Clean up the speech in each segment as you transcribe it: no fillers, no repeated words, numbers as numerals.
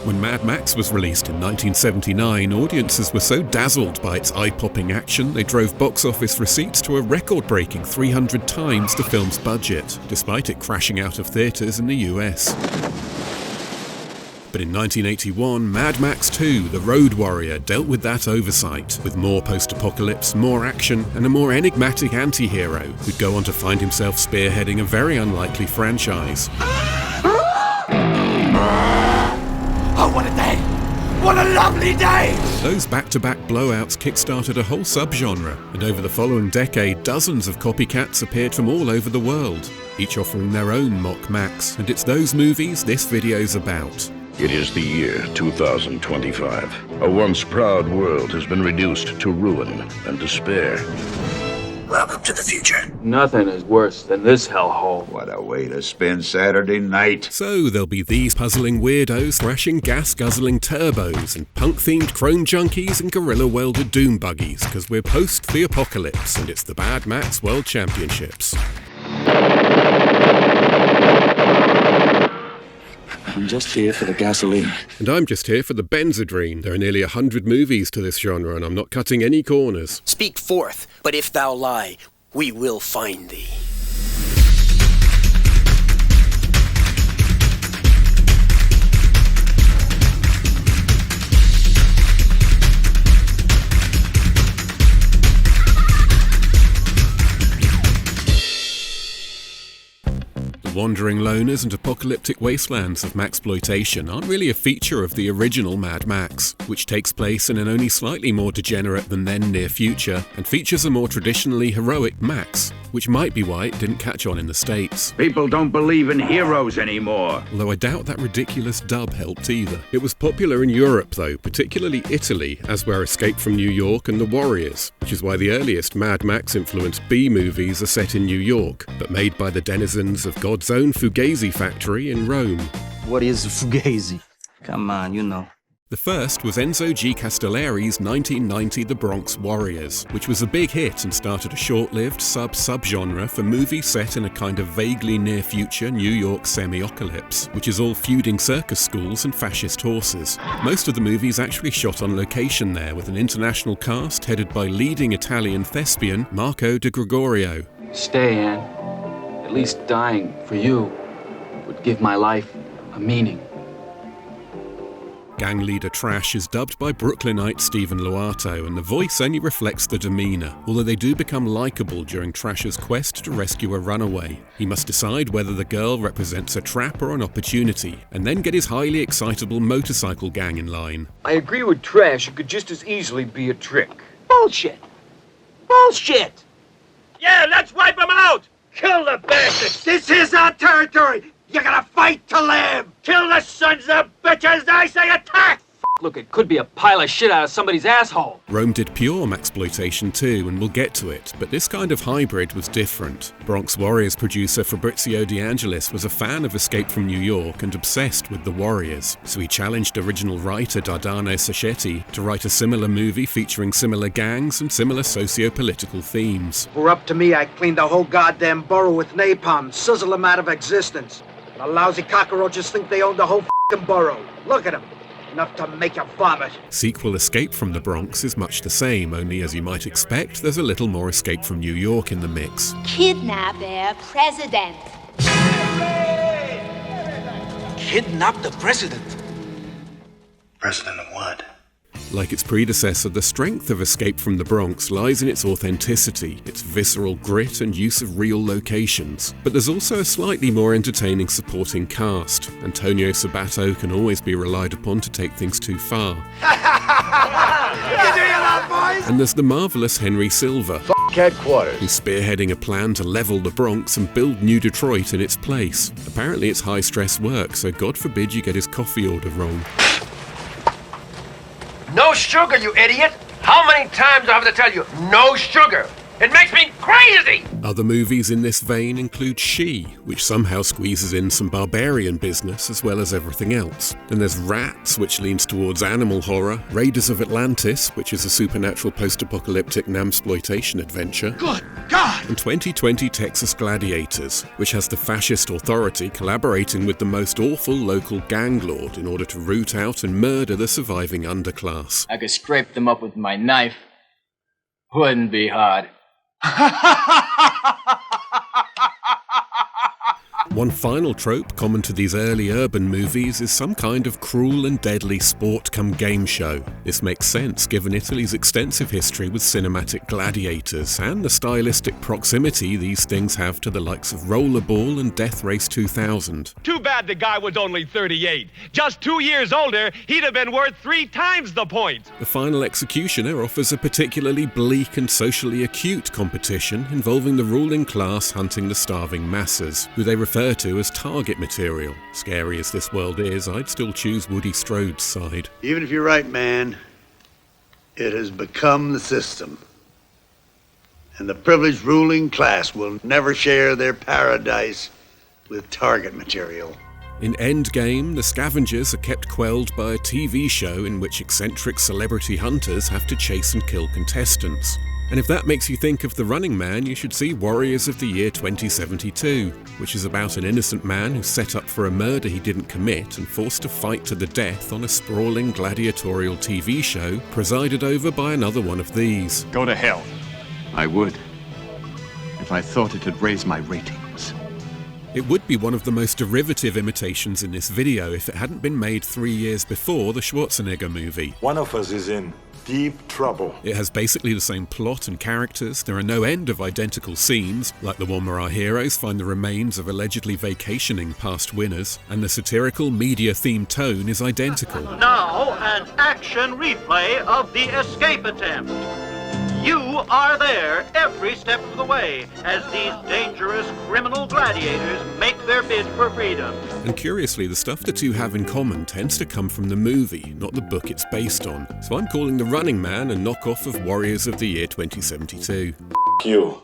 When Mad Max was released in 1979, audiences were so dazzled by its eye-popping action, they drove box office receipts to a record-breaking 300 times the film's budget, despite it crashing out of theatres in the US. But in 1981, Mad Max 2, The Road Warrior, dealt with that oversight, with more post-apocalypse, more action, and a more enigmatic anti-hero who'd go on to find himself spearheading a very unlikely franchise. Oh, what a day! What a lovely day! Those back-to-back blowouts kick-started a whole subgenre, and over the following decade, dozens of copycats appeared from all over the world, each offering their own mock Max, and it's those movies this video's about. It is the year 2025. A once proud world has been reduced to ruin and despair. Welcome to the future. Nothing is worse than this hellhole. What a way to spend Saturday night. So there'll be these puzzling weirdos thrashing gas-guzzling turbos and punk-themed chrome junkies and gorilla-welded doom buggies, because we're post the apocalypse and it's the Mad Max World Championships. I'm just here for the gasoline. And I'm just here for the Benzedrine. There are nearly 100 movies to this genre and I'm not cutting any corners. Speak forth, but if thou lie, we will find thee. Wandering loners and apocalyptic wastelands of Maxploitation aren't really a feature of the original Mad Max, which takes place in an only slightly more degenerate than then near future, and features a more traditionally heroic Max, which might be why it didn't catch on in the States. People don't believe in heroes anymore. Although I doubt that ridiculous dub helped either. It was popular in Europe though, particularly Italy, as were Escape from New York and The Warriors, which is why the earliest Mad Max-influenced B-movies are set in New York, but made by the denizens of God's own Fugazi factory in Rome. What is Fugazi? Come on, you know. The first was Enzo G. Castellari's 1990 The Bronx Warriors, which was a big hit and started a short-lived sub-genre for movies set in a kind of vaguely near-future New York semi-apocalypse, which is all feuding circus schools and fascist horses. Most of the movies actually shot on location there, with an international cast headed by leading Italian thespian Marco de Gregorio. Stay, Anne. At least dying for you would give my life a meaning. Gang leader Trash is dubbed by Brooklynite Stephen Loato, and the voice only reflects the demeanour, although they do become likeable during Trash's quest to rescue a runaway. He must decide whether the girl represents a trap or an opportunity, and then get his highly excitable motorcycle gang in line. I agree with Trash, it could just as easily be a trick. Bullshit! Bullshit! Yeah, let's wipe them out! Kill the bastards! This is our territory! You gotta fight to live! Kill the sons of bitches! I say attack! Look, it could be a pile of shit out of somebody's asshole. Rome did pure Maxploitation too, and we'll get to it, but this kind of hybrid was different. Bronx Warriors producer Fabrizio De Angelis was a fan of Escape from New York and obsessed with the Warriors, so he challenged original writer Dardano Sacchetti to write a similar movie featuring similar gangs and similar socio-political themes. Were up to me, I'd clean the whole goddamn borough with napalm, sizzle them out of existence. The lousy cockroaches think they own the whole f***ing borough. Look at them. Enough to make you vomit. Sequel Escape from the Bronx is much the same, only as you might expect, there's a little more Escape from New York in the mix. Kidnap their president. Kidnap the president? President of what? Like its predecessor, the strength of Escape from the Bronx lies in its authenticity, its visceral grit and use of real locations. But there's also a slightly more entertaining supporting cast. Antonio Sabato can always be relied upon to take things too far. And there's the marvellous Henry Silva, Headquarters. who's spearheading a plan to level the Bronx and build New Detroit in its place. Apparently it's high-stress work, so God forbid you get his coffee order wrong. No sugar, you idiot! How many times do I have to tell you, no sugar? It makes me crazy! Other movies in this vein include She, which somehow squeezes in some barbarian business as well as everything else. Then there's Rats, which leans towards animal horror, Raiders of Atlantis, which is a supernatural post-apocalyptic Maxploitation adventure. Good God! And 2020 Texas Gladiators, which has the fascist authority collaborating with the most awful local gang lord in order to root out and murder the surviving underclass. I could scrape them up with my knife. Wouldn't be hard. One final trope common to these early urban movies is some kind of cruel and deadly sport-come-game show. This makes sense given Italy's extensive history with cinematic gladiators and the stylistic proximity these things have to the likes of Rollerball and Death Race 2000. Too bad the guy was only 38. Just 2 years older, he'd have been worth 3 times the point. The Final Executioner offers a particularly bleak and socially acute competition involving the ruling class hunting the starving masses, who they refer to as target material. Scary as this world is, I'd still choose Woody Strode's side. Even if you're right, man, it has become the system. And the privileged ruling class will never share their paradise with target material. In Endgame, the scavengers are kept quelled by a TV show in which eccentric celebrity hunters have to chase and kill contestants. And if that makes you think of The Running Man, you should see Warriors of the Year 2072, which is about an innocent man who's set up for a murder he didn't commit and forced to fight to the death on a sprawling gladiatorial TV show presided over by another one of these. Go to hell. I would, if I thought it'd raise my ratings. It would be one of the most derivative imitations in this video if it hadn't been made 3 years before the Schwarzenegger movie. One of us is in deep trouble. It has basically the same plot and characters. There are no end of identical scenes, like the one where our heroes find the remains of allegedly vacationing past winners, and the satirical media-themed tone is identical. Now, an action replay of the escape attempt. You are there every step of the way as these dangerous criminal gladiators make their bid for freedom. And curiously, the stuff the two have in common tends to come from the movie, not the book it's based on. So I'm calling The Running Man a knockoff of Warriors of the Year 2072. You.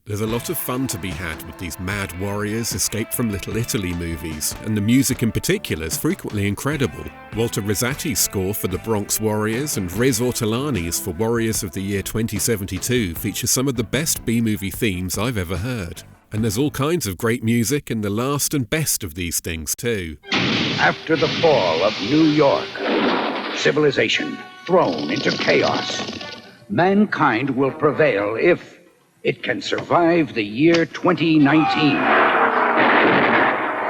There's a lot of fun to be had with these mad warriors escape from Little Italy movies, and the music in particular is frequently incredible. Walter Rizzati's score for The Bronx Warriors and Riz Ortolani's for Warriors of the Year 2072 feature some of the best B-movie themes I've ever heard. And there's all kinds of great music in the last and best of these things too. After the fall of New York, civilization thrown into chaos, mankind will prevail if it can survive the year 2019.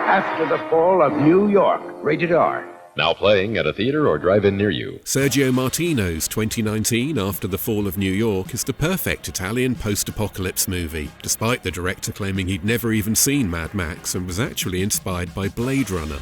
After the fall of New York, rated R. Now playing at a theater or drive-in near you. Sergio Martino's 2019 After the Fall of New York is the perfect Italian post-apocalypse movie, despite the director claiming he'd never even seen Mad Max and was actually inspired by Blade Runner.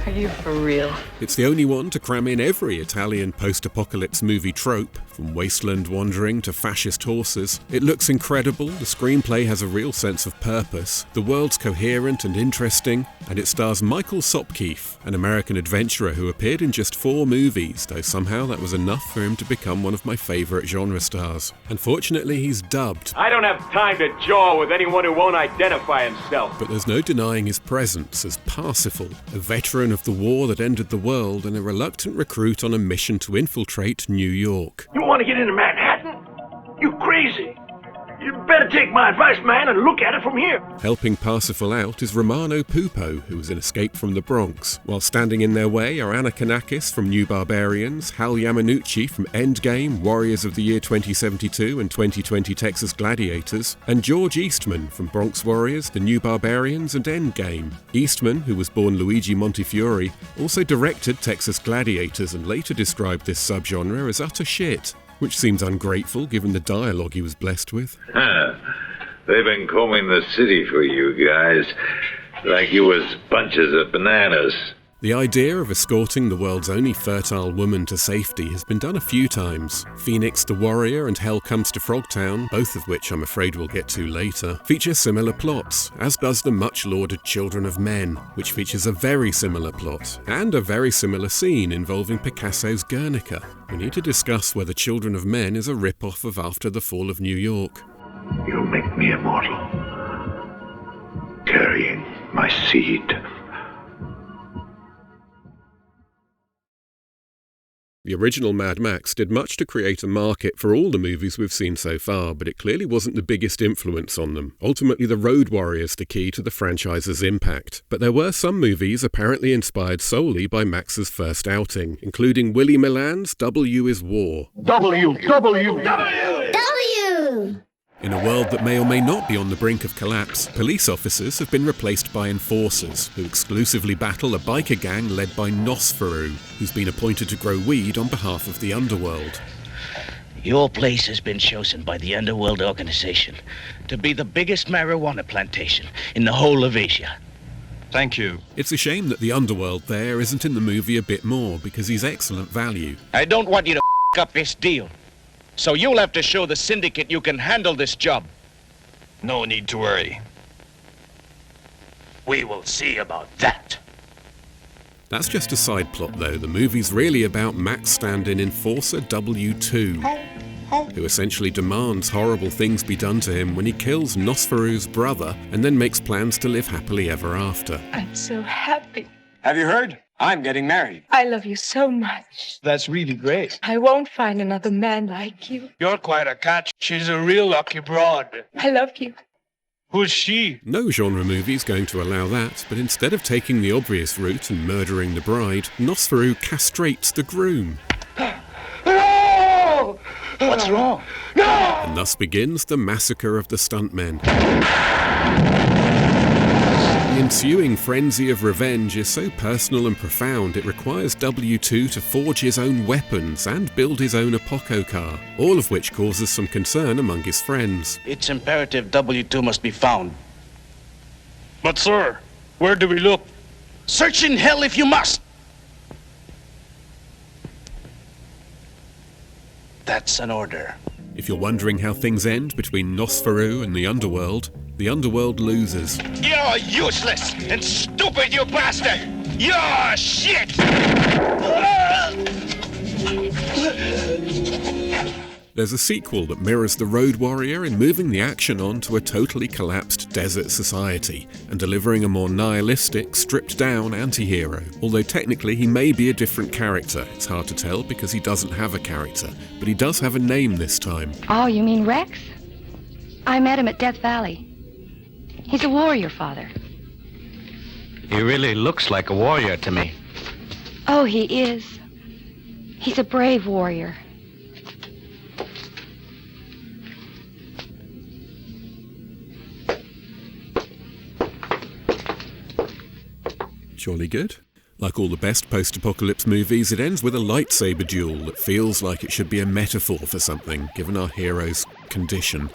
Are you for real? It's the only one to cram in every Italian post-apocalypse movie trope, from wasteland wandering to fascist horses. It looks incredible, the screenplay has a real sense of purpose, the world's coherent and interesting, and it stars Michael Sopkeef, an American adventurer who appeared in just 4 movies, though somehow that was enough for him to become one of my favourite genre stars. Unfortunately, he's dubbed. I don't have time to jaw with anyone who won't identify himself. But there's no denying his presence as Parsifal, a veteran of the war that ended the world and a reluctant recruit on a mission to infiltrate New York. You want to get into Manhattan? You crazy. You better take my advice, man, and look at it from here. Helping Parsifal out is Romano Pupo, who was in Escape from the Bronx, while standing in their way are Anna Kanakis from New Barbarians, Hal Yamanuchi from Endgame, Warriors of the Year 2072 and 2020 Texas Gladiators, and George Eastman from Bronx Warriors, The New Barbarians and Endgame. Eastman, who was born Luigi Montefiore, also directed Texas Gladiators and later described this subgenre as utter shit, which seems ungrateful given the dialogue he was blessed with. They've been combing the city for you guys, like you was bunches of bananas. The idea of escorting the world's only fertile woman to safety has been done a few times. Phoenix the Warrior and Hell Comes to Frogtown, both of which I'm afraid we'll get to later, feature similar plots, as does the much-lauded Children of Men, which features a very similar plot, and a very similar scene involving Picasso's Guernica. We need to discuss whether Children of Men is a rip-off of After the Fall of New York. You make me immortal, carrying my seed. The original Mad Max did much to create a market for all the movies we've seen so far, but it clearly wasn't the biggest influence on them. Ultimately, The Road Warrior's the key to the franchise's impact. But there were some movies apparently inspired solely by Max's first outing, including Willie Milland's W is War. W! In a world that may or may not be on the brink of collapse, police officers have been replaced by enforcers, who exclusively battle a biker gang led by Nosferu, who's been appointed to grow weed on behalf of the underworld. Your place has been chosen by the Underworld Organization to be the biggest marijuana plantation in the whole of Asia. Thank you. It's a shame that the underworld there isn't in the movie a bit more, because he's excellent value. I don't want you to up this deal. So you'll have to show the syndicate you can handle this job. No need to worry. We will see about that. That's just a side plot though. The movie's really about Max stand-in enforcer W2, who essentially demands horrible things be done to him when he kills Nosferu's brother and then makes plans to live happily ever after. I'm so happy. Have you heard? I'm getting married. I love you so much. That's really great. I won't find another man like you. You're quite a catch. She's a real lucky broad. I love you. Who's she? No genre movie's going to allow that, but instead of taking the obvious route and murdering the bride, Nosferu castrates the groom. No! What's wrong? No! And thus begins the massacre of the stuntmen. The ensuing frenzy of revenge is so personal and profound it requires W2 to forge his own weapons and build his own Apoco car, all of which causes some concern among his friends. It's imperative W2 must be found. But sir, where do we look? Search in hell if you must! That's an order. If you're wondering how things end between Nosferu and the underworld loses. You're useless and stupid, you bastard! You're shit! There's a sequel that mirrors The Road Warrior in moving the action on to a totally collapsed desert society and delivering a more nihilistic, stripped-down anti-hero. Although technically he may be a different character. It's hard to tell because he doesn't have a character, but he does have a name this time. Oh, you mean Rex? I met him at Death Valley. He's a warrior, Father. He really looks like a warrior to me. Oh, he is. He's a brave warrior. Jolly good. Like all the best post-apocalypse movies, it ends with a lightsaber duel that feels like it should be a metaphor for something, given our hero's condition.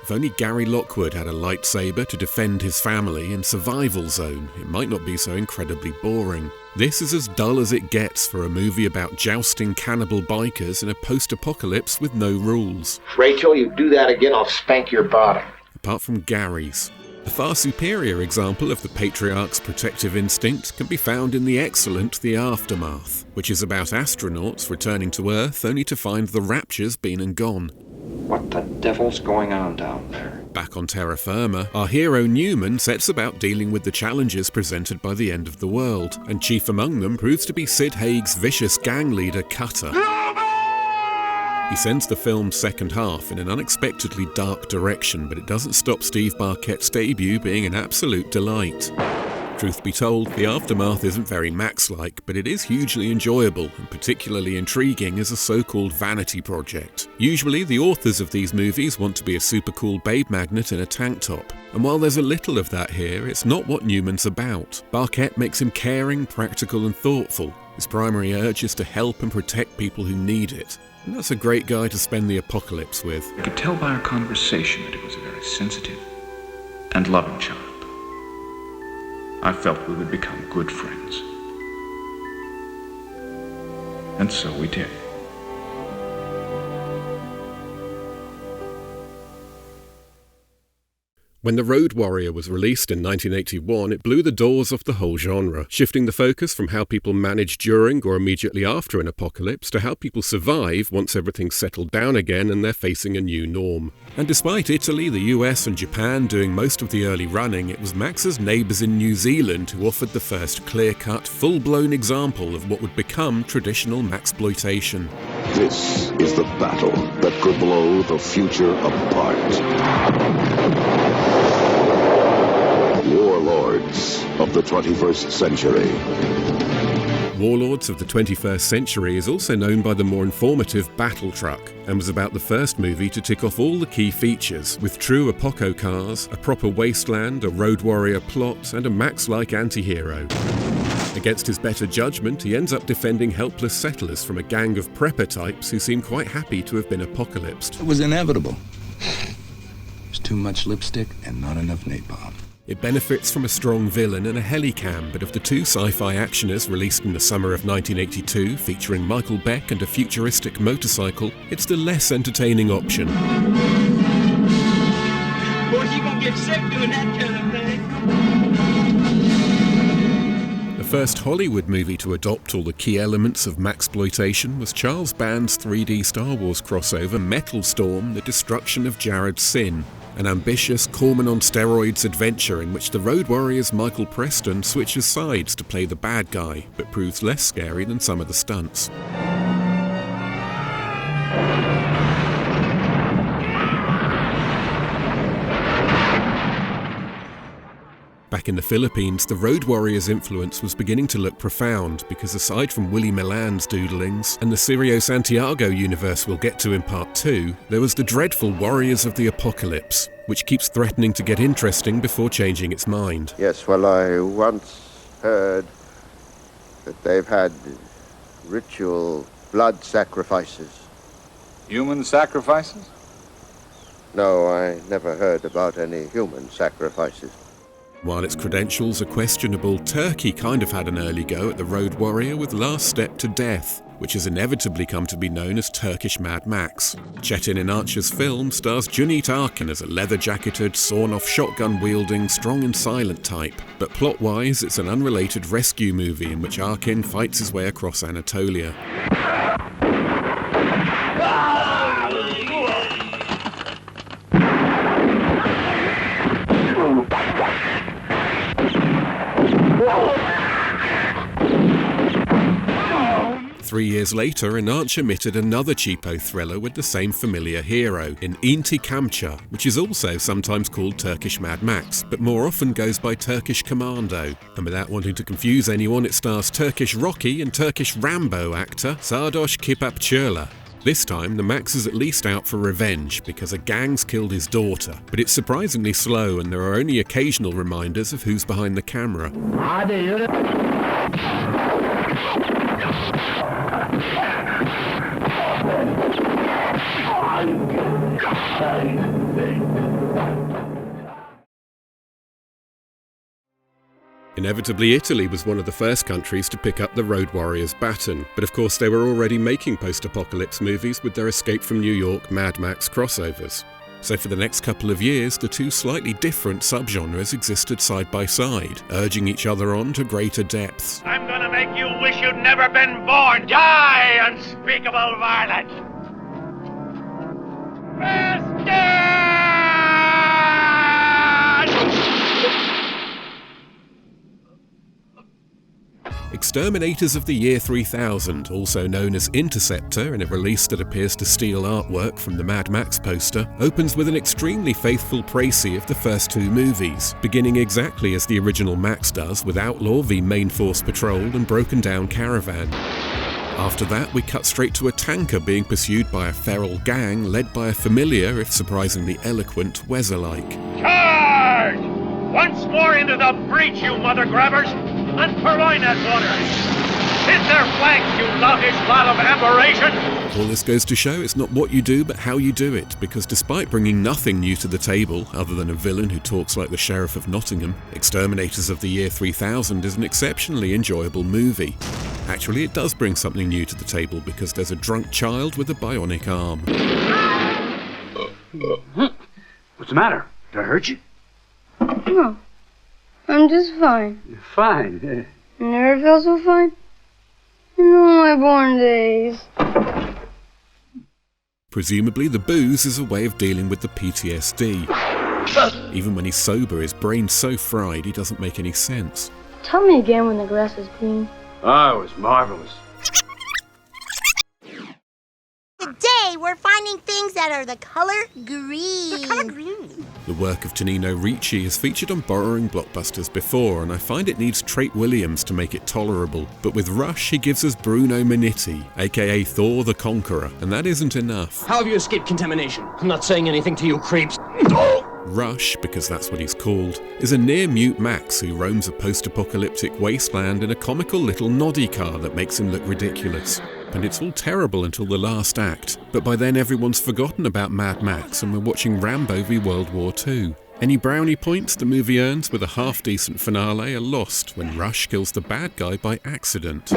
If only Gary Lockwood had a lightsaber to defend his family in Survival Zone, it might not be so incredibly boring. This is as dull as it gets for a movie about jousting cannibal bikers in a post-apocalypse with no rules. Rachel, you do that again, I'll spank your bottom. Apart from Gary's. A far superior example of the patriarch's protective instinct can be found in the excellent The Aftermath, which is about astronauts returning to Earth only to find the Rapture's been and gone. What the devil's going on down there? Back on terra firma, our hero Newman sets about dealing with the challenges presented by the end of the world, and chief among them proves to be Sid Haig's vicious gang leader Cutter. He sends the film's second half in an unexpectedly dark direction, but it doesn't stop Steve Barkett's debut being an absolute delight. Truth be told, The Aftermath isn't very Max-like, but it is hugely enjoyable and particularly intriguing as a so-called vanity project. Usually, the authors of these movies want to be a super cool babe magnet in a tank top. And while there's a little of that here, it's not what Newman's about. Barquette makes him caring, practical and thoughtful. His primary urge is to help and protect people who need it. And that's a great guy to spend the apocalypse with. I could tell by our conversation that it was a very sensitive and loving child. I felt we would become good friends. And so we did. When The Road Warrior was released in 1981, it blew the doors off the whole genre, shifting the focus from how people manage during or immediately after an apocalypse to how people survive once everything's settled down again and they're facing a new norm. And despite Italy, the US and Japan doing most of the early running, it was Max's neighbours in New Zealand who offered the first clear-cut, full-blown example of what would become traditional Maxploitation. This is the battle that could blow the future apart. Warlords of the 21st century. Warlords of the 21st Century is also known by the more informative Battle Truck, and was about the first movie to tick off all the key features, with true Apoco cars, a proper wasteland, a Road Warrior plot, and a Max-like anti-hero. Against his better judgment, he ends up defending helpless settlers from a gang of prepper types who seem quite happy to have been apocalypsed. It was inevitable. There's too much lipstick and not enough napalm. It benefits from a strong villain and a helicam, but of the two sci-fi actioners released in the summer of 1982, featuring Michael Beck and a futuristic motorcycle, it's the less entertaining option. Boy, you gonna get sick doing that kind of thing. The first Hollywood movie to adopt all the key elements of Maxploitation was Charles Band's 3D Star Wars crossover Metal Storm: The Destruction of Jared Sin, an ambitious Corman on steroids adventure in which the Road Warrior's Michael Preston switches sides to play the bad guy, but proves less scary than some of the stunts. Back in the Philippines, the Road Warrior's influence was beginning to look profound because aside from Willie Milan's doodlings and the Sirio Santiago universe we'll get to in Part 2, there was the dreadful Warriors of the Apocalypse, which keeps threatening to get interesting before changing its mind. Yes, well, I once heard that they've had ritual blood sacrifices. Human sacrifices? No, I never heard about any human sacrifices. While its credentials are questionable, Turkey kind of had an early go at the Road Warrior with Last Step to Death, which has inevitably come to be known as Turkish Mad Max. Çetin İnanç's film stars Cüneyt Arkın as a leather-jacketed, sawn-off shotgun-wielding, strong and silent type. But plot-wise, it's an unrelated rescue movie in which Arkın fights his way across Anatolia. Three years later, İnanç emitted another cheapo thriller with the same familiar hero, in Inti Kamça, which is also sometimes called Turkish Mad Max, but more often goes by Turkish Commando. And without wanting to confuse anyone, it stars Turkish Rocky and Turkish Rambo actor Sardoş Kipapçıoğlu. This time, the Max is at least out for revenge because a gang's killed his daughter, but it's surprisingly slow and there are only occasional reminders of who's behind the camera. Inevitably, Italy was one of the first countries to pick up the Road Warrior's baton, but of course they were already making post-apocalypse movies with their Escape from New York Mad Max crossovers. So for the next couple of years, the two slightly different subgenres existed side by side, urging each other on to greater depths. I'm gonna make you wish you'd never been born. Die, unspeakable violence! Exterminators of the Year 3000, also known as Interceptor in a release that appears to steal artwork from the Mad Max poster, opens with an extremely faithful précis of the first two movies, beginning exactly as the original Max does with Outlaw v Main Force Patrol and Broken Down Caravan. After that, we cut straight to a tanker being pursued by a feral gang led by a familiar, if surprisingly eloquent, Weser-like. Charge! Once more into the breach, you mother grabbers, and purloin that water. Hit their flanks, you loutish lot of aberration! All this goes to show it's not what you do, but how you do it, because despite bringing nothing new to the table, other than a villain who talks like the Sheriff of Nottingham, Exterminators of the Year 3000 is an exceptionally enjoyable movie. Actually, it does bring something new to the table, because there's a drunk child with a bionic arm. What's the matter? Did I hurt you? No. I'm just fine. You're fine. I never felt so fine in all my born days. Presumably, the booze is a way of dealing with the PTSD. Even when he's sober, his brain's so fried he doesn't make any sense. Tell me again when the grass is green. Oh, it was marvelous. Today, we're finding things that are the color green. The color green. The work of Tonino Ricci is featured on Borrowing Blockbusters before, and I find it needs Trait Williams to make it tolerable. But with Rush, he gives us Bruno Minetti, aka Thor the Conqueror, and that isn't enough. How have you escaped contamination? I'm not saying anything to you creeps. Rush, because that's what he's called, is a near-mute Max who roams a post-apocalyptic wasteland in a comical little noddy car that makes him look ridiculous. And it's all terrible until the last act, but by then everyone's forgotten about Mad Max and we're watching Rambo v World War II. Any brownie points the movie earns with a half-decent finale are lost when Rush kills the bad guy by accident.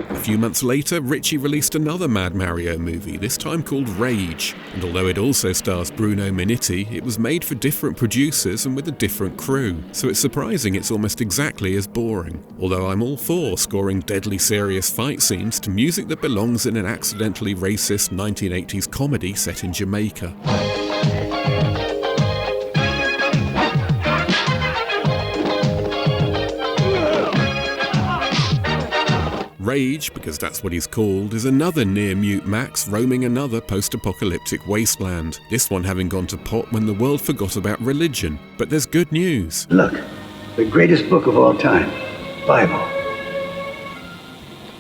A few months later, Ritchie released another Mad Mario movie, this time called Rage, and although it also stars Bruno Minetti, it was made for different producers and with a different crew, so it's surprising it's almost exactly as boring. Although I'm all for scoring deadly serious fight scenes to music that belongs in an accidentally racist 1980s comedy set in Jamaica. Rage, because that's what he's called, is another near-mute Max roaming another post-apocalyptic wasteland, this one having gone to pot when the world forgot about religion. But there's good news. Look, the greatest book of all time, Bible.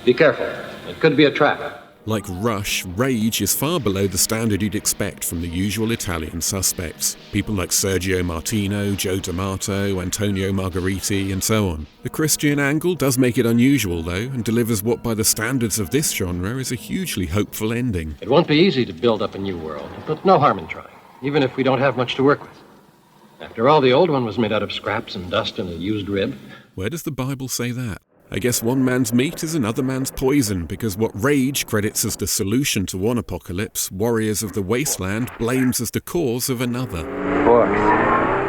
Be careful. It could be a trap. Like Rush, Rage is far below the standard you'd expect from the usual Italian suspects. People like Sergio Martino, Joe D'Amato, Antonio Margheriti, and so on. The Christian angle does make it unusual, though, and delivers what by the standards of this genre is a hugely hopeful ending. It won't be easy to build up a new world, but no harm in trying, even if we don't have much to work with. After all, the old one was made out of scraps and dust and a used rib. Where does the Bible say that? I guess one man's meat is another man's poison, because what Rage credits as the solution to one apocalypse, Warriors of the Wasteland blames as the cause of another. Books.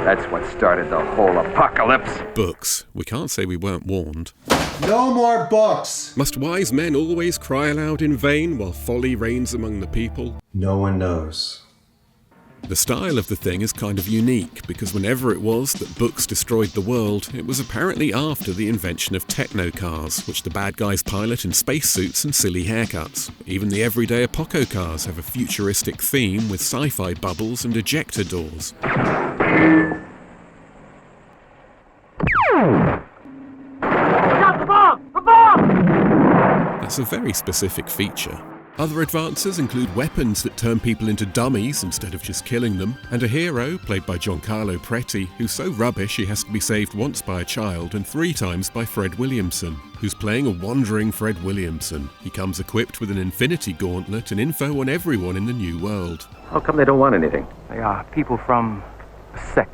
That's what started the whole apocalypse. Books. We can't say we weren't warned. No more books! Must wise men always cry aloud in vain while folly reigns among the people? No one knows. The style of the thing is kind of unique, because whenever it was that books destroyed the world, it was apparently after the invention of techno-cars, which the bad guys pilot in spacesuits and silly haircuts. Even the everyday Apoco cars have a futuristic theme with sci-fi bubbles and ejector doors. Stop the bomb! The bomb! That's a very specific feature. Other advances include weapons that turn people into dummies instead of just killing them, and a hero, played by Giancarlo Preti, who's so rubbish he has to be saved once by a child and 3 times by Fred Williamson, who's playing a wandering Fred Williamson. He comes equipped with an infinity gauntlet and info on everyone in the new world. How come they don't want anything? They are people from a sect.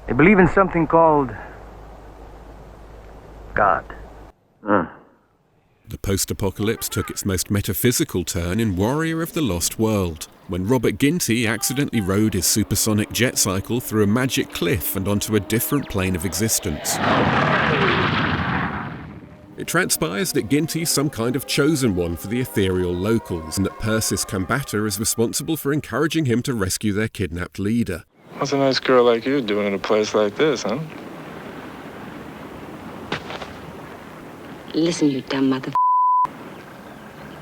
They believe in something called God. The post-apocalypse took its most metaphysical turn in Warrior of the Lost World, when Robert Ginty accidentally rode his supersonic jet cycle through a magic cliff and onto a different plane of existence. It transpires that Ginty's some kind of chosen one for the ethereal locals, and that Persis Kambata is responsible for encouraging him to rescue their kidnapped leader. What's a nice girl like you doing in a place like this, huh? Listen, you dumb mother.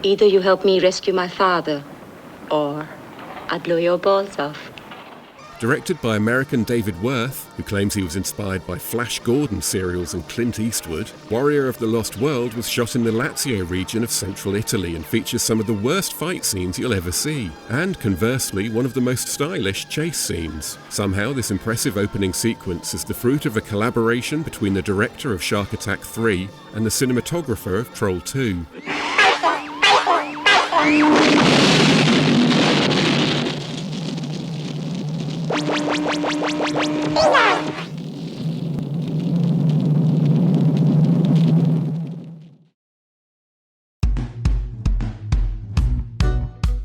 Either you help me rescue my father, or I blow your balls off. Directed by American David Worth, who claims he was inspired by Flash Gordon serials and Clint Eastwood, Warrior of the Lost World was shot in the Lazio region of central Italy and features some of the worst fight scenes you'll ever see, and conversely, one of the most stylish chase scenes. Somehow, this impressive opening sequence is the fruit of a collaboration between the director of Shark Attack 3 and the cinematographer of Troll 2.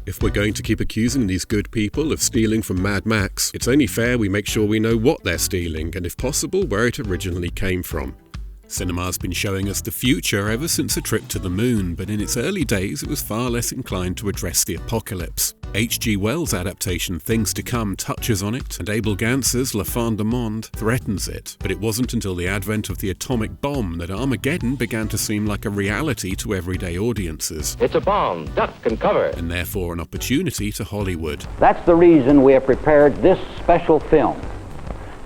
If we're going to keep accusing these good people of stealing from Mad Max, it's only fair we make sure we know what they're stealing and, if possible, where it originally came from. Cinema's been showing us the future ever since a trip to the moon, but in its early days it was far less inclined to address the apocalypse. H.G. Wells' adaptation Things to Come touches on it, and Abel Gantz's La Fin du Monde threatens it. But it wasn't until the advent of the atomic bomb that Armageddon began to seem like a reality to everyday audiences. It's a bomb, duck and cover. And therefore an opportunity to Hollywood. That's the reason we have prepared this special film,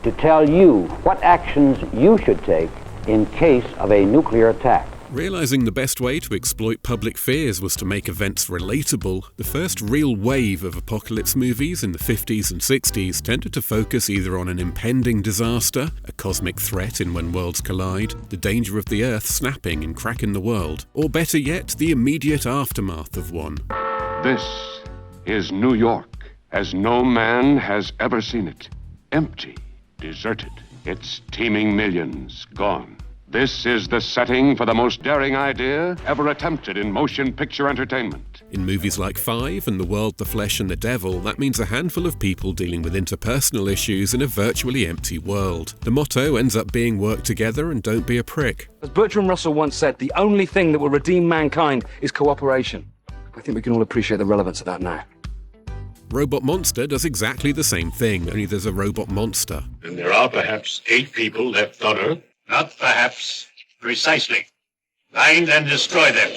to tell you what actions you should take in case of a nuclear attack. Realizing the best way to exploit public fears was to make events relatable, the first real wave of apocalypse movies in the 50s and 60s tended to focus either on an impending disaster, a cosmic threat in When Worlds Collide, the danger of the Earth snapping and cracking the world, or better yet, the immediate aftermath of one. This is New York, as no man has ever seen it. Empty, deserted, its teeming millions gone. This is the setting for the most daring idea ever attempted in motion picture entertainment. In movies like Five and The World, the Flesh and the Devil, that means a handful of people dealing with interpersonal issues in a virtually empty world. The motto ends up being work together and don't be a prick. As Bertrand Russell once said, the only thing that will redeem mankind is cooperation. I think we can all appreciate the relevance of that now. Robot Monster does exactly the same thing, only there's a robot monster. And there are perhaps 8 people left on Earth. Not perhaps, precisely. Find and destroy them,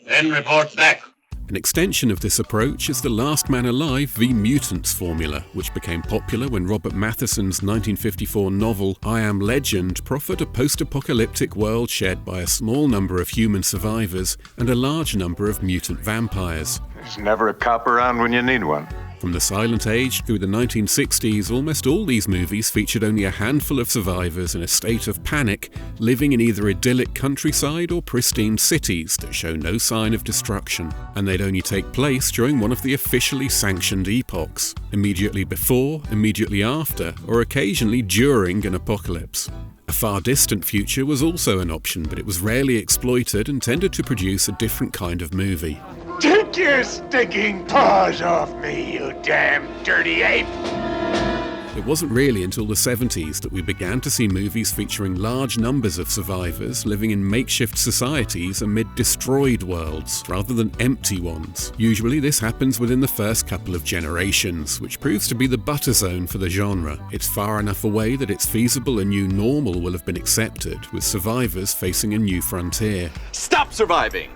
then report back. An extension of this approach is the Last Man Alive v Mutants formula, which became popular when Robert Matheson's 1954 novel I Am Legend proffered a post-apocalyptic world shared by a small number of human survivors and a large number of mutant vampires. There's never a cop around when you need one. From the Silent Age through the 1960s, almost all these movies featured only a handful of survivors in a state of panic, living in either idyllic countryside or pristine cities that show no sign of destruction. And they'd only take place during one of the officially sanctioned epochs, immediately before, immediately after, or occasionally during an apocalypse. A far distant future was also an option, but it was rarely exploited and tended to produce a different kind of movie. Take your stinking paws off me, you damn dirty ape! It wasn't really until the 70s that we began to see movies featuring large numbers of survivors living in makeshift societies amid destroyed worlds, rather than empty ones. Usually this happens within the first couple of generations, which proves to be the butter zone for the genre. It's far enough away that it's feasible a new normal will have been accepted, with survivors facing a new frontier. Stop surviving!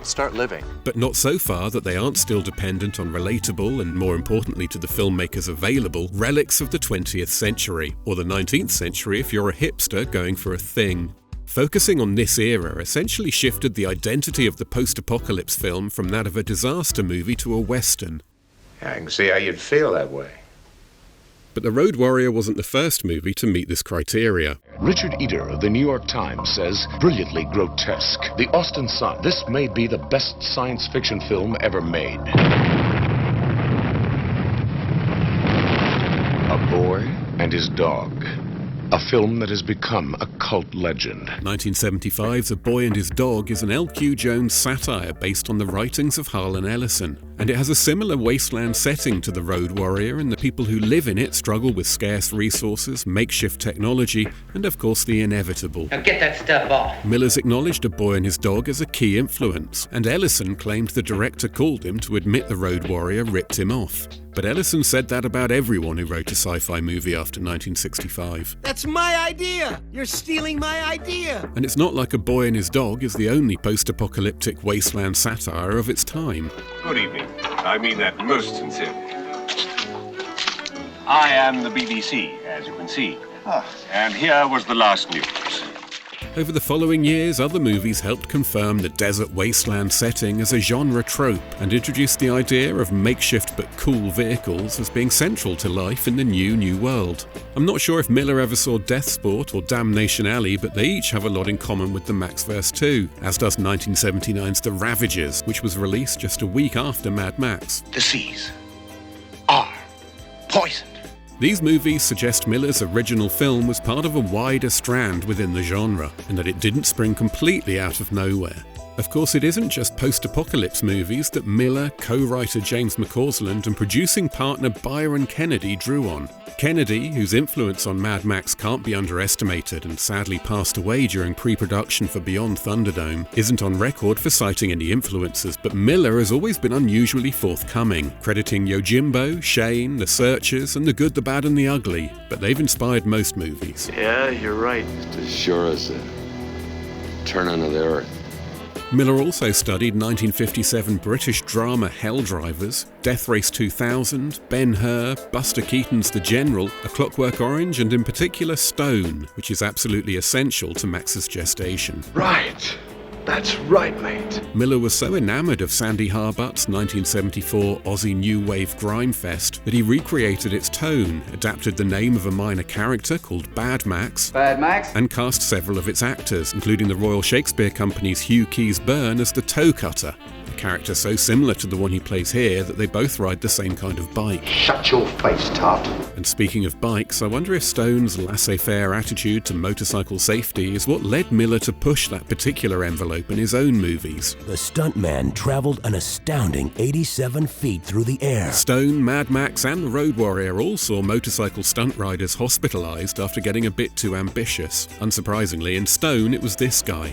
Start living. But not so far that they aren't still dependent on relatable and, more importantly to the filmmakers available, relics of the 20th century, or the 19th century if you're a hipster going for a thing. Focusing on this era essentially shifted the identity of the post-apocalypse film from that of a disaster movie to a western. I can see how you'd feel that way. But The Road Warrior wasn't the first movie to meet this criteria. Richard Eder of the New York Times says, brilliantly grotesque. The Austin Sun. This may be the best science fiction film ever made. A boy and his dog. A film that has become a cult legend. 1975's A Boy and His Dog is an L.Q. Jones satire based on the writings of Harlan Ellison, and it has a similar wasteland setting to The Road Warrior, and the people who live in it struggle with scarce resources, makeshift technology, and of course the inevitable. Now get that stuff off. Miller's acknowledged A Boy and His Dog as a key influence, and Ellison claimed the director called him to admit The Road Warrior ripped him off. But Ellison said that about everyone who wrote a sci-fi movie after 1965. That's my idea! You're stealing my idea! And it's not like A Boy and His Dog is the only post-apocalyptic wasteland satire of its time. Good evening. I mean that most sincerely. I am the BBC, as you can see. And here was the last news. Over the following years, other movies helped confirm the desert wasteland setting as a genre trope and introduced the idea of makeshift but cool vehicles as being central to life in the new world. I'm not sure if Miller ever saw Deathsport or Damnation Alley, but they each have a lot in common with the Maxverse too, as does 1979's The Ravagers, which was released just a week after Mad Max. The seas are poisoned. These movies suggest Miller's original film was part of a wider strand within the genre, and that it didn't spring completely out of nowhere. Of course, it isn't just post-apocalypse movies that Miller, co-writer James McCausland and producing partner Byron Kennedy drew on. Kennedy, whose influence on Mad Max can't be underestimated and sadly passed away during pre-production for Beyond Thunderdome, isn't on record for citing any influences, but Miller has always been unusually forthcoming, crediting Yojimbo, Shane, The Searchers, and The Good, the Bad, and the Ugly, but they've inspired most movies. Yeah, you're right. To sure as a turning of the earth. Miller also studied 1957 British drama Hell Drivers, Death Race 2000, Ben-Hur, Buster Keaton's The General, A Clockwork Orange, and in particular Stone, which is absolutely essential to Max's gestation. Right. That's right, mate. Miller was so enamoured of Sandy Harbutt's 1974 Aussie New Wave Grime Fest that he recreated its tone, adapted the name of a minor character called Bad Max, and cast several of its actors, including the Royal Shakespeare Company's Hugh Keys-Byrne as the Toe Cutter, a character so similar to the one he plays here that they both ride the same kind of bike. Shut your face, Tut. And speaking of bikes, I wonder if Stone's laissez-faire attitude to motorcycle safety is what led Miller to push that particular envelope in his own movies. The stuntman traveled an astounding 87 feet through the air. Stone, Mad Max, and The Road Warrior all saw motorcycle stunt riders hospitalized after getting a bit too ambitious. Unsurprisingly, in Stone, it was this guy.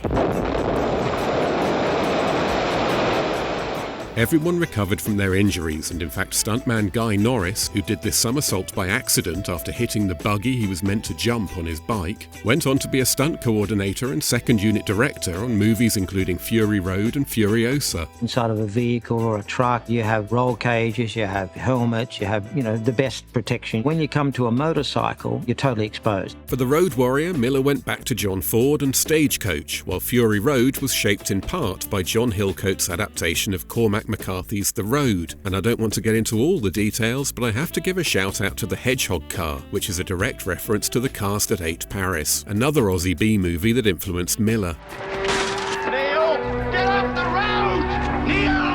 Everyone recovered from their injuries, and in fact stuntman Guy Norris, who did this somersault by accident after hitting the buggy he was meant to jump on his bike, went on to be a stunt coordinator and second unit director on movies including Fury Road and Furiosa. Inside of a vehicle or a truck, you have roll cages, you have helmets, you have, the best protection. When you come to a motorcycle, you're totally exposed. For The Road Warrior, Miller went back to John Ford and Stagecoach, while Fury Road was shaped in part by John Hillcoat's adaptation of Cormac McCarthy's The Road, and I don't want to get into all the details, but I have to give a shout out to the Hedgehog car, which is a direct reference to the cast at 8 Paris, another Aussie B movie that influenced Miller. Neil, get off the road! Neil!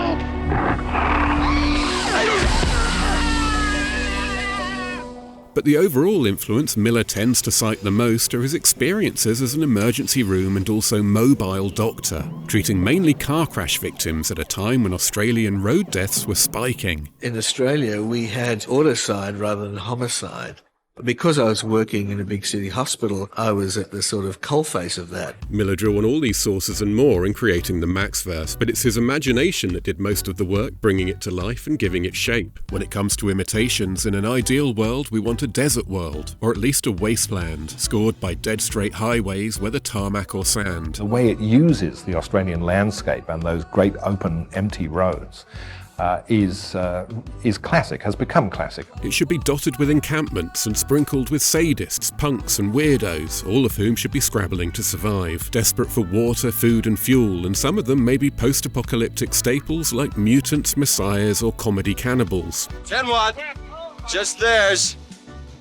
But the overall influence Miller tends to cite the most are his experiences as an emergency room and also mobile doctor, treating mainly car crash victims at a time when Australian road deaths were spiking. In Australia, we had autocide rather than homicide. Because I was working in a big city hospital, I was at the sort of coalface of that. Miller drew on all these sources and more in creating the Maxverse, but it's his imagination that did most of the work, bringing it to life and giving it shape. When it comes to imitations, in an ideal world, we want a desert world, or at least a wasteland, scored by dead straight highways, whether tarmac or sand. The way it uses the Australian landscape and those great open, empty roads is classic, has become classic. It should be dotted with encampments and sprinkled with sadists, punks and weirdos, all of whom should be scrabbling to survive, desperate for water, food and fuel, and some of them may be post-apocalyptic staples like mutants, messiahs or comedy cannibals. 10 watt, just theirs,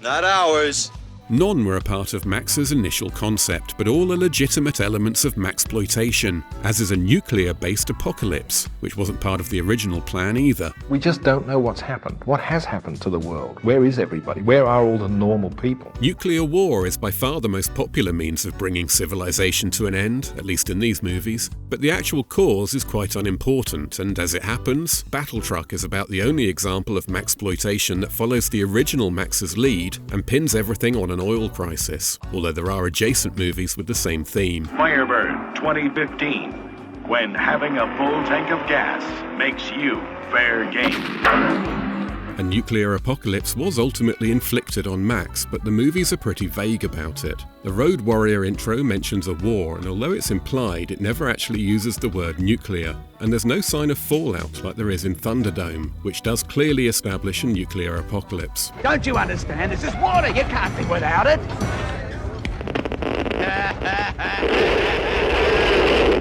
not ours. None were a part of Max's initial concept, but all are legitimate elements of Maxploitation, as is a nuclear-based apocalypse, which wasn't part of the original plan either. We just don't know what's happened. What has happened to the world? Where is everybody? Where are all the normal people? Nuclear war is by far the most popular means of bringing civilization to an end, at least in these movies, but the actual cause is quite unimportant, and as it happens, Battle Truck is about the only example of Maxploitation that follows the original Max's lead and pins everything on an oil crisis, although there are adjacent movies with the same theme. Firebird 2015, when having a full tank of gas makes you fair game. A nuclear apocalypse was ultimately inflicted on Max, but the movies are pretty vague about it. The Road Warrior intro mentions a war, and although it's implied, it never actually uses the word nuclear. And there's no sign of fallout like there is in Thunderdome, which does clearly establish a nuclear apocalypse. Don't you understand? This is water. You can't think without it.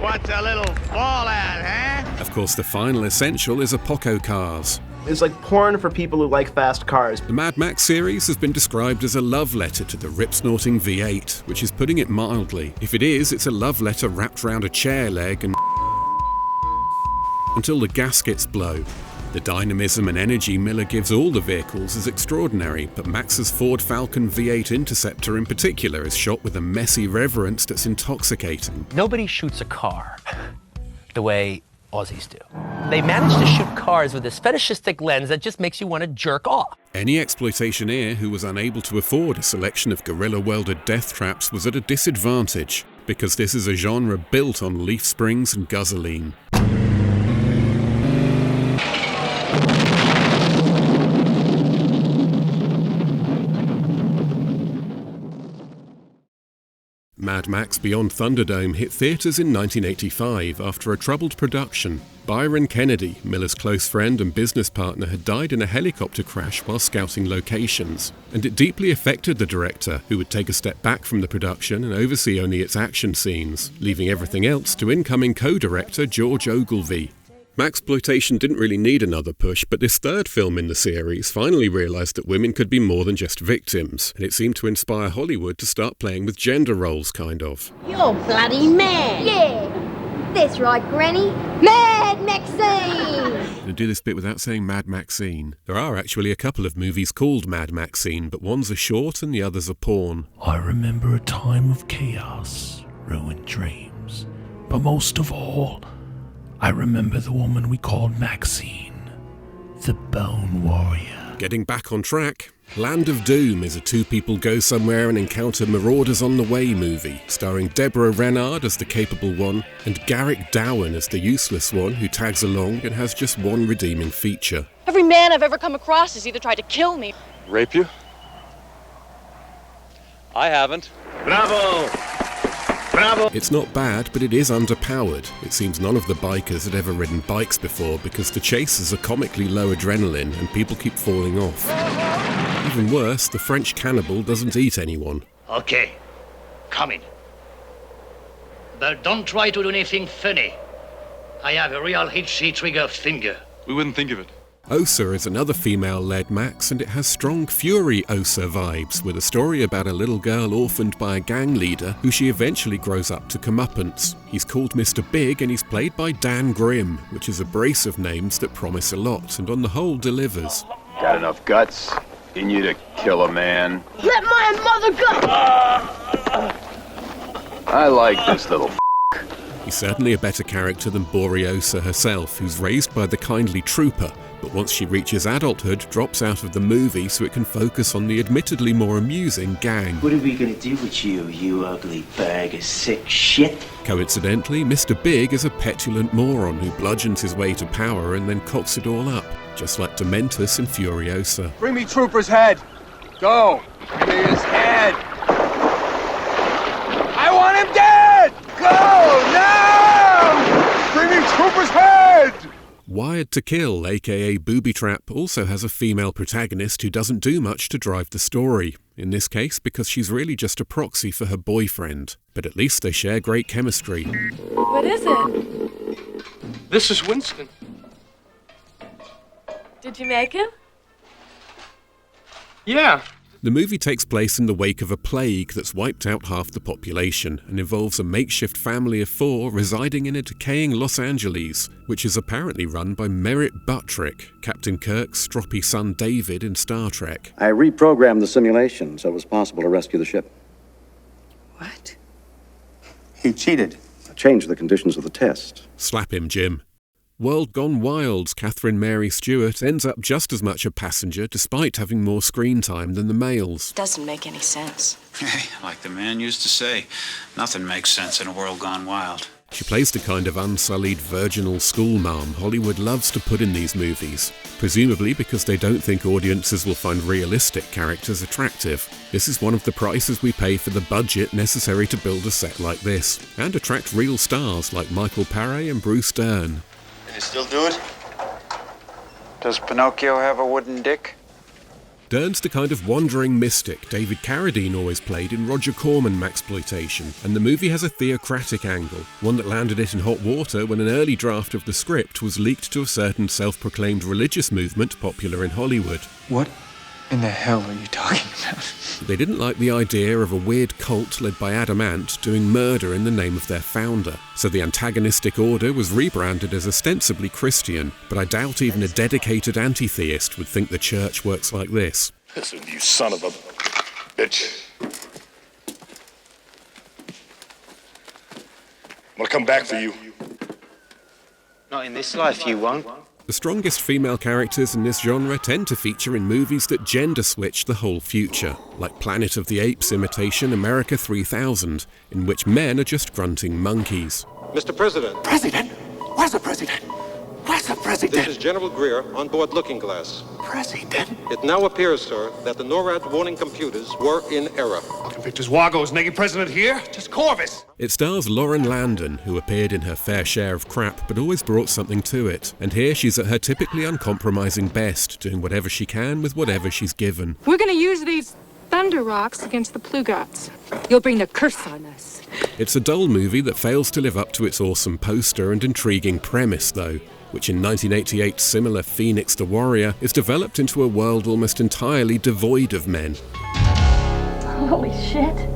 What's a little fallout, huh? Of course, the final essential is Apoco cars. It's like porn for people who like fast cars. The Mad Max series has been described as a love letter to the rip-snorting V8, which is putting it mildly. If it is, it's a love letter wrapped around a chair leg and until the gaskets blow. The dynamism and energy Miller gives all the vehicles is extraordinary, but Max's Ford Falcon V8 Interceptor in particular is shot with a messy reverence that's intoxicating. Nobody shoots a car the way Aussies do. They manage to shoot cars with this fetishistic lens that just makes you want to jerk off. Any exploitationeer who was unable to afford a selection of gorilla-welded death traps was at a disadvantage, because this is a genre built on leaf springs and guzzolene. Mad Max Beyond Thunderdome hit theatres in 1985 after a troubled production. Byron Kennedy, Miller's close friend and business partner, had died in a helicopter crash while scouting locations, and it deeply affected the director, who would take a step back from the production and oversee only its action scenes, leaving everything else to incoming co-director George Ogilvy. Maxploitation didn't really need another push, but this third film in the series finally realised that women could be more than just victims, and it seemed to inspire Hollywood to start playing with gender roles, kind of. You're bloody mad! Yeah, that's right, Granny. Mad Maxine! To do this bit without saying Mad Maxine. There are actually a couple of movies called Mad Maxine, but one's a short and the other's a porn. I remember a time of chaos, ruined dreams, but most of all, I remember the woman we called Maxine, the Bone Warrior. Getting back on track, Land of Doom is a two-people go somewhere and encounter marauders on the way movie, starring Deborah Renard as the capable one and Garrick Dowan as the useless one who tags along and has just one redeeming feature. Every man I've ever come across has either tried to kill me. Rape you? I haven't. Bravo! Bravo! It's not bad, but it is underpowered. It seems none of the bikers had ever ridden bikes before because the chases are comically low adrenaline and people keep falling off. Even worse, the French cannibal doesn't eat anyone. Okay, coming. But don't try to do anything funny. I have a real HC trigger finger. We wouldn't think of it. Osa is another female-led Max, and it has strong Fury Osa vibes, with a story about a little girl orphaned by a gang leader who she eventually grows up to comeuppance. He's called Mr. Big and he's played by Dan Grimm, which is a brace of names that promise a lot and on the whole delivers. Got enough guts in you to kill a man? Let my mother go! I like this little He's certainly a better character than Boriosa herself, who's raised by the kindly trooper, but once she reaches adulthood, drops out of the movie so it can focus on the admittedly more amusing gang. What are we gonna do with you, you ugly bag of sick shit? Coincidentally, Mr. Big is a petulant moron who bludgeons his way to power and then cocks it all up, just like Dementus and Furiosa. Bring me Trooper's head. Go. Give me his head. I want him dead! Go! Now! Bring me Trooper's head! Wired to Kill, aka Booby Trap, also has a female protagonist who doesn't do much to drive the story. In this case, because she's really just a proxy for her boyfriend. But at least they share great chemistry. What is it? This is Winston. Did you make him? Yeah. The movie takes place in the wake of a plague that's wiped out half the population and involves a makeshift family of 4 residing in a decaying Los Angeles, which is apparently run by Merritt Buttrick, Captain Kirk's stroppy son David in Star Trek. I reprogrammed the simulation so it was possible to rescue the ship. What? He cheated. I changed the conditions of the test. Slap him, Jim. World Gone Wild's Catherine Mary Stewart ends up just as much a passenger despite having more screen time than the males. Doesn't make any sense. Hey, like the man used to say, nothing makes sense in a world gone wild. She plays the kind of unsullied virginal schoolmarm Hollywood loves to put in these movies, presumably because they don't think audiences will find realistic characters attractive. This is one of the prices we pay for the budget necessary to build a set like this, and attract real stars like Michael Paré and Bruce Dern. Can you still do it? Does Pinocchio have a wooden dick? Dern's the kind of wandering mystic David Carradine always played in Roger Corman Maxploitation, and the movie has a theocratic angle, one that landed it in hot water when an early draft of the script was leaked to a certain self-proclaimed religious movement popular in Hollywood. What in the hell are you talking about? They didn't like the idea of a weird cult led by Adam Ant doing murder in the name of their founder, so the antagonistic order was rebranded as ostensibly Christian, but I doubt even a dedicated anti-theist would think the church works like this. Listen, you son of a bitch. I'm gonna come back for you. Not in this life, you won't. The strongest female characters in this genre tend to feature in movies that gender switch the whole future, like Planet of the Apes imitation America 3000, in which men are just grunting monkeys. Mr. President. President? Where's the president? Where's the president? This is General Greer on board Looking Glass. President? It now appears, sir, that the NORAD warning computers were in error. Victor's Wago is making president here? Just Corvus. It stars Lauren Landon, who appeared in her fair share of crap but always brought something to it. And here she's at her typically uncompromising best, doing whatever she can with whatever she's given. We're gonna use these thunder rocks against the Plugots. You'll bring the curse on us. It's a dull movie that fails to live up to its awesome poster and intriguing premise, though, which in 1988's similar Phoenix the Warrior is developed into a world almost entirely devoid of men. Holy shit.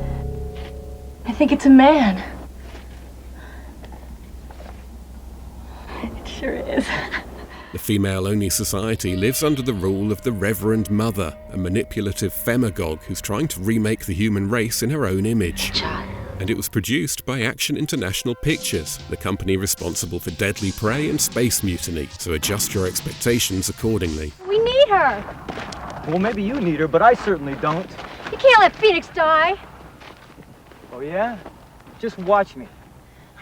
I think it's a man. It sure is. The female-only society lives under the rule of the Reverend Mother, a manipulative femagogue who's trying to remake the human race in her own image. And it was produced by Action International Pictures, the company responsible for Deadly Prey and Space Mutiny, so adjust your expectations accordingly. We need her. Well, maybe you need her, but I certainly don't. You can't let Phoenix die. Oh, yeah? Just watch me.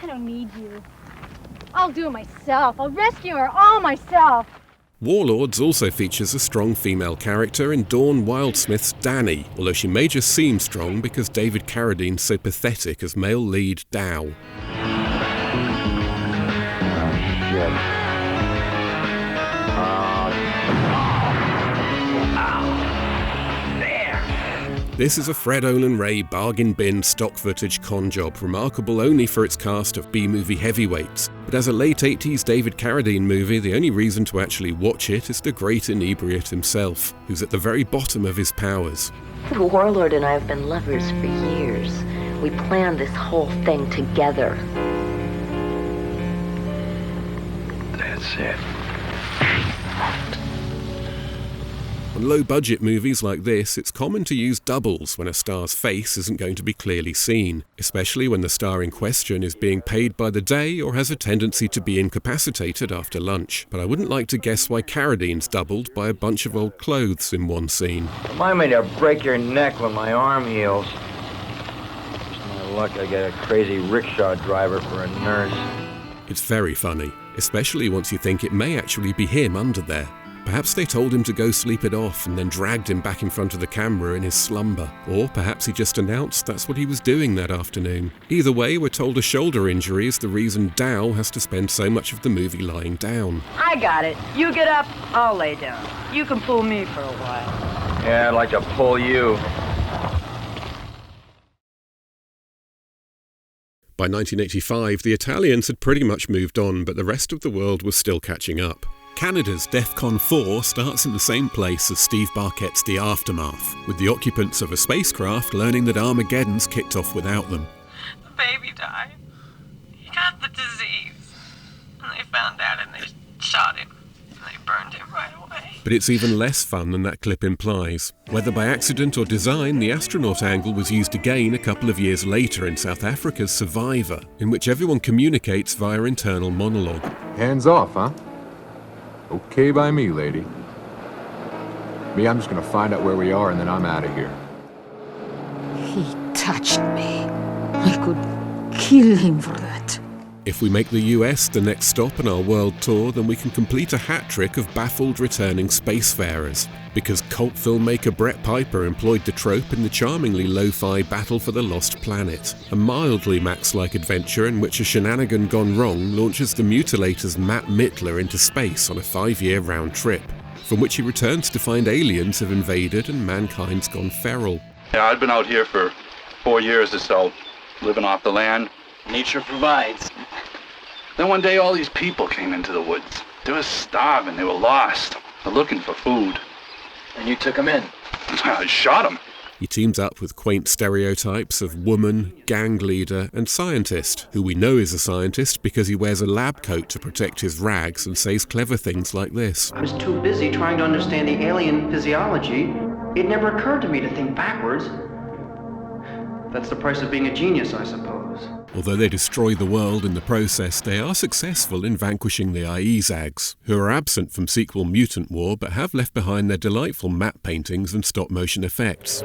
I don't need you. I'll do it myself. I'll rescue her all myself. Warlords also features a strong female character in Dawn Wildsmith's Danny, although she may just seem strong because David Carradine's so pathetic as male lead Dow. This is a Fred Olen Ray bargain bin stock footage con job, remarkable only for its cast of B-movie heavyweights. But as a late 80s David Carradine movie, the only reason to actually watch it is the great inebriate himself, who's at the very bottom of his powers. The warlord and I have been lovers for years. We planned this whole thing together. That's it. On low-budget movies like this, it's common to use doubles when a star's face isn't going to be clearly seen, especially when the star in question is being paid by the day or has a tendency to be incapacitated after lunch. But I wouldn't like to guess why Carradine's doubled by a bunch of old clothes in one scene. Remind me to break your neck when my arm heals. Just my luck, I get a crazy rickshaw driver for a nurse. It's very funny, especially once you think it may actually be him under there. Perhaps they told him to go sleep it off and then dragged him back in front of the camera in his slumber. Or perhaps he just announced that's what he was doing that afternoon. Either way, we're told a shoulder injury is the reason Dow has to spend so much of the movie lying down. I got it. You get up, I'll lay down. You can pull me for a while. Yeah, I'd like to pull you. By 1985, the Italians had pretty much moved on, but the rest of the world was still catching up. Canada's DEFCON 4 starts in the same place as Steve Barkett's The Aftermath, with the occupants of a spacecraft learning that Armageddon's kicked off without them. The baby died. He got the disease. And they found out and they shot him. And they burned him right away. But it's even less fun than that clip implies. Whether by accident or design, the astronaut angle was used again a couple of years later in South Africa's Survivor, in which everyone communicates via internal monologue. Hands off, huh? Okay by me, lady. Me, I'm just gonna find out where we are and then I'm out of here. He touched me. I could kill him for that. If we make the US the next stop on our world tour, then we can complete a hat trick of baffled returning spacefarers. Because cult filmmaker Brett Piper employed the trope in the charmingly lo-fi Battle for the Lost Planet, a mildly Max-like adventure in which a shenanigan gone wrong launches the mutilators Matt Mittler into space on a 5-year round trip, from which he returns to find aliens have invaded and mankind's gone feral. Yeah, I'd been out here for 4 years or so, living off the land. Nature provides. Then one day all these people came into the woods. They were starving, they were lost, they're looking for food. And you took them in? I shot them. He teams up with quaint stereotypes of woman, gang leader and scientist, who we know is a scientist because he wears a lab coat to protect his rags and says clever things like this. I was too busy trying to understand the alien physiology. It never occurred to me to think backwards. That's the price of being a genius, I suppose. Although they destroy the world in the process, they are successful in vanquishing the Izags, who are absent from sequel Mutant War but have left behind their delightful matte paintings and stop-motion effects.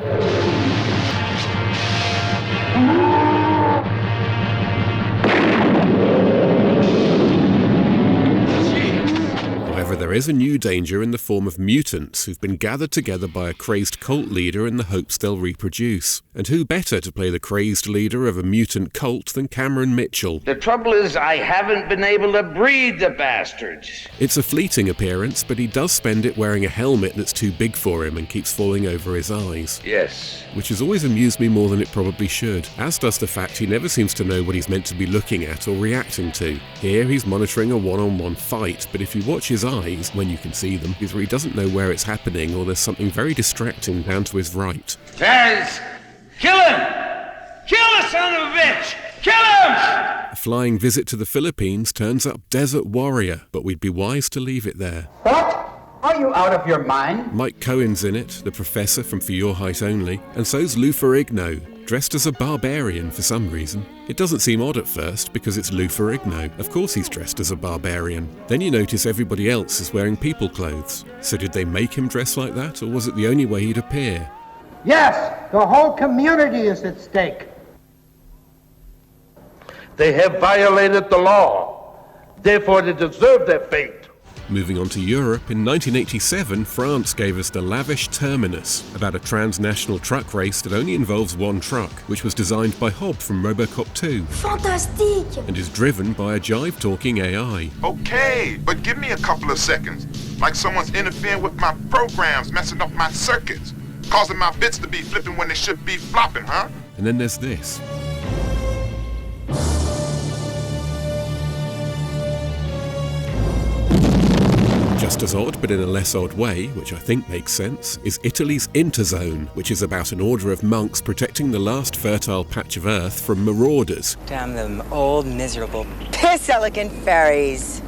However, there is a new danger in the form of mutants who've been gathered together by a crazed cult leader in the hopes they'll reproduce. And who better to play the crazed leader of a mutant cult than Cameron Mitchell? The trouble is I haven't been able to breed the bastards. It's a fleeting appearance, but he does spend it wearing a helmet that's too big for him and keeps falling over his eyes. Yes. Which has always amused me more than it probably should, as does the fact he never seems to know what he's meant to be looking at or reacting to. Here he's monitoring a one-on-one fight, but if you watch his eyes, when you can see them, either he doesn't know where it's happening or there's something very distracting down to his right. Taz! Kill him! Kill the son of a bitch! Kill him! A flying visit to the Philippines turns up Desert Warrior, but we'd be wise to leave it there. What? Are you out of your mind? Mike Cohen's in it, the professor from For Your Height Only, and so's Lou Ferrigno, dressed as a barbarian for some reason. It doesn't seem odd at first because it's Lou Ferrigno. Of course he's dressed as a barbarian. Then you notice everybody else is wearing people clothes. So did they make him dress like that, or was it the only way he'd appear? Yes, the whole community is at stake. They have violated the law. Therefore, they deserve their fate. Moving on to Europe, in 1987, France gave us the lavish Terminus, about a transnational truck race that only involves one truck, which was designed by Hobb from RoboCop 2. Fantastique! And is driven by a jive-talking AI. Okay, but give me a couple of seconds. Like someone's interfering with my programs, messing up my circuits, causing my bits to be flipping when they should be flopping, huh? And then there's this. Just as odd, but in a less odd way, which I think makes sense, is Italy's Interzone, which is about an order of monks protecting the last fertile patch of earth from marauders. Damn them old, miserable, piss-elegant fairies.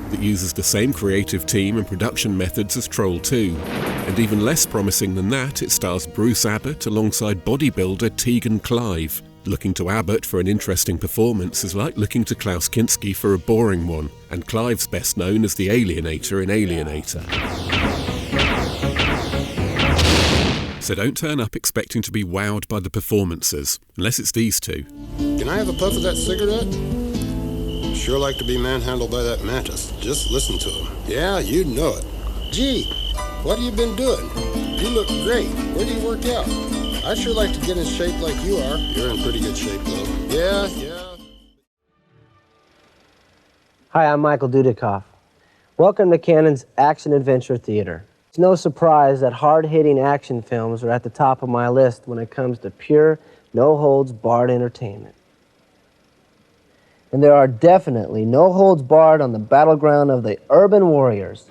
That uses the same creative team and production methods as Troll 2. And even less promising than that, it stars Bruce Abbott alongside bodybuilder Tegan Clive. Looking to Abbott for an interesting performance is like looking to Klaus Kinski for a boring one, and Clive's best known as the Alienator in Alienator. So don't turn up expecting to be wowed by the performances, unless it's these two. Can I have a puff of that cigarette? Sure like to be manhandled by that mantis. Just listen to him. Yeah, you know it. Gee, what have you been doing? You look great. Where do you work out? I'd sure like to get in shape like you are. You're in pretty good shape, though. Yeah. Hi, I'm Michael Dudikoff. Welcome to Cannon's Action Adventure Theater. It's no surprise that hard-hitting action films are at the top of my list when it comes to pure, no-holds-barred entertainment. And there are definitely no holds barred on the battleground of the urban warriors.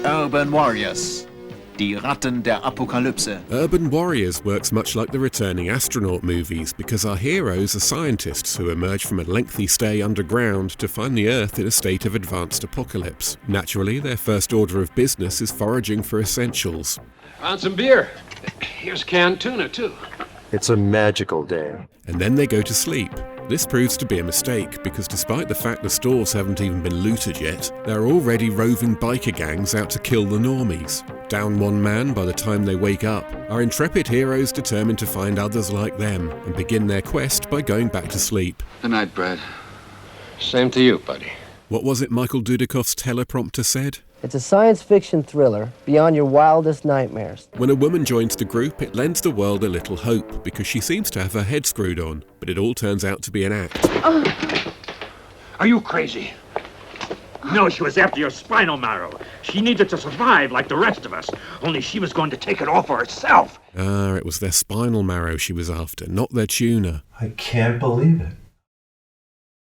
Urban Warriors, die Ratten der Apokalypse. Urban Warriors works much like the returning astronaut movies because our heroes are scientists who emerge from a lengthy stay underground to find the Earth in a state of advanced apocalypse. Naturally, their first order of business is foraging for essentials. Found some beer. Here's canned tuna, too. It's a magical day. And then they go to sleep. This proves to be a mistake because despite the fact the stores haven't even been looted yet, there are already roving biker gangs out to kill the normies. Down one man by the time they wake up, our intrepid heroes determine to find others like them and begin their quest by going back to sleep. Good night, Brad. Same to you, buddy. What was it Michael Dudikoff's teleprompter said? It's a science fiction thriller beyond your wildest nightmares. When a woman joins the group, it lends the world a little hope because she seems to have her head screwed on, but it all turns out to be an act. Are you crazy? No, she was after your spinal marrow. She needed to survive like the rest of us, only she was going to take it all for herself. Ah, it was their spinal marrow she was after, not their tuna. I can't believe it.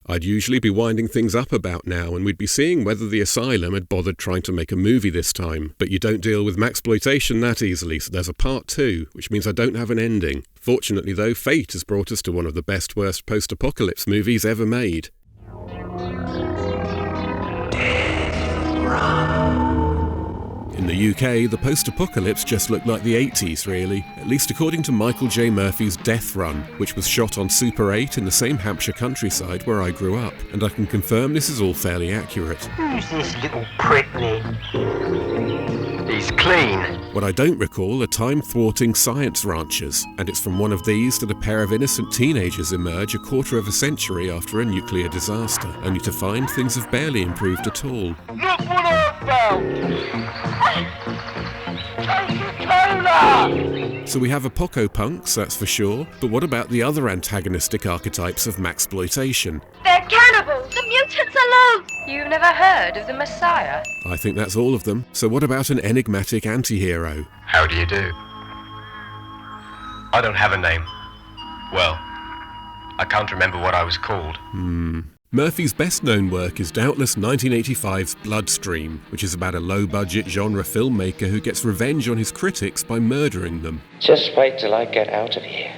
I'd usually be winding things up about now and we'd be seeing whether the asylum had bothered trying to make a movie this time. But you don't deal with Maxploitation that easily, so there's a part 2, which means I don't have an ending. Fortunately though, fate has brought us to one of the best worst post-apocalypse movies ever made. In the UK, the post-apocalypse just looked like the 80s, really, at least according to Michael J. Murphy's Death Run, which was shot on Super 8 in the same Hampshire countryside where I grew up, and I can confirm this is all fairly accurate. Who's this little prick then? He's clean. What I don't recall are time-thwarting science ranchers, and it's from one of these that a pair of innocent teenagers emerge a quarter of a century after a nuclear disaster, only to find things have barely improved at all. Look what I found! Coca-Cola! So we have apoco-punks, that's for sure, but what about the other antagonistic archetypes of Maxploitation? They're cannibals! The mutants are loose! You've never heard of the Messiah? I think that's all of them. So what about an enigmatic anti-hero? How do you do? I don't have a name. Well, I can't remember what I was called. Murphy's best-known work is doubtless 1985's Bloodstream, which is about a low-budget genre filmmaker who gets revenge on his critics by murdering them. Just wait till I get out of here.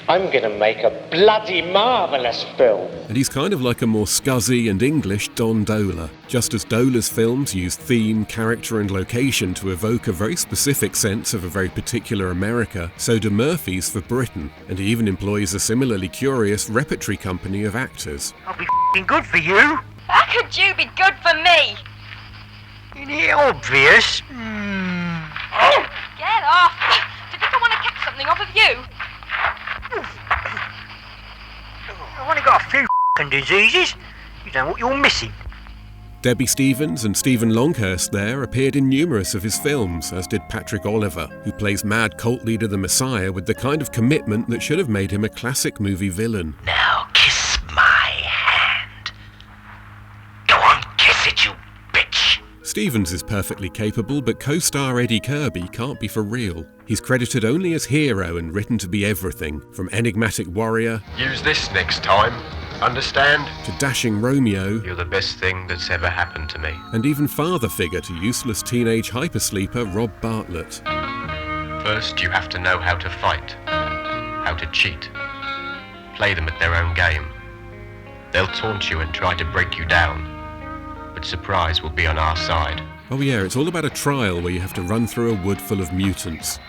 I'm gonna make a bloody marvellous film. And he's kind of like a more scuzzy and English Don Dola. Just as Dola's films use theme, character and location to evoke a very specific sense of a very particular America, so do Murphy's for Britain, and he even employs a similarly curious repertory company of actors. I'll be f***ing good for you. How could you be good for me? Isn't it obvious? Oh, get off! Do you think I want to catch something off of you? I've only got a few f***ing diseases. You know what you're missing. Debbie Stevens and Stephen Longhurst there appeared in numerous of his films, as did Patrick Oliver, who plays mad cult leader the Messiah with the kind of commitment that should have made him a classic movie villain. Now kiss my hand. Go on, kiss it, you bitch. Stevens is perfectly capable, but co-star Eddie Kirby can't be for real. He's credited only as hero and written to be everything, from enigmatic warrior... Use this next time. Understand? ...to dashing Romeo... You're the best thing that's ever happened to me. ...and even father figure to useless teenage hypersleeper Rob Bartlett. First, you have to know how to fight, how to cheat. Play them at their own game. They'll taunt you and try to break you down, but surprise will be on our side. Oh yeah, it's all about a trial where you have to run through a wood full of mutants.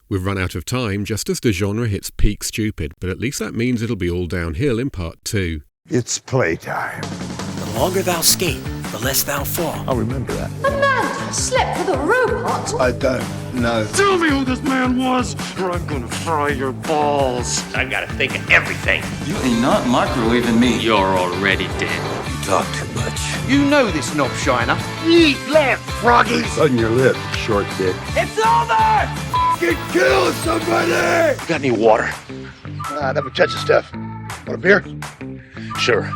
We've run out of time just as the genre hits peak stupid, but at least that means it'll be all downhill in part 2. It's playtime. The longer thou skate, the less thou fall. I'll remember that. Amanda slept with a robot? I don't know. Tell me who this man was, or I'm gonna fry your balls. I gotta think of everything. You ain't not microwaving me. You're already dead. You talk too much. You know this knob shiner. Eat left, froggies. Button your lip, short dick. It's over! Fucking kill somebody! Got any water? Never touch the stuff. Want a beer? Sure.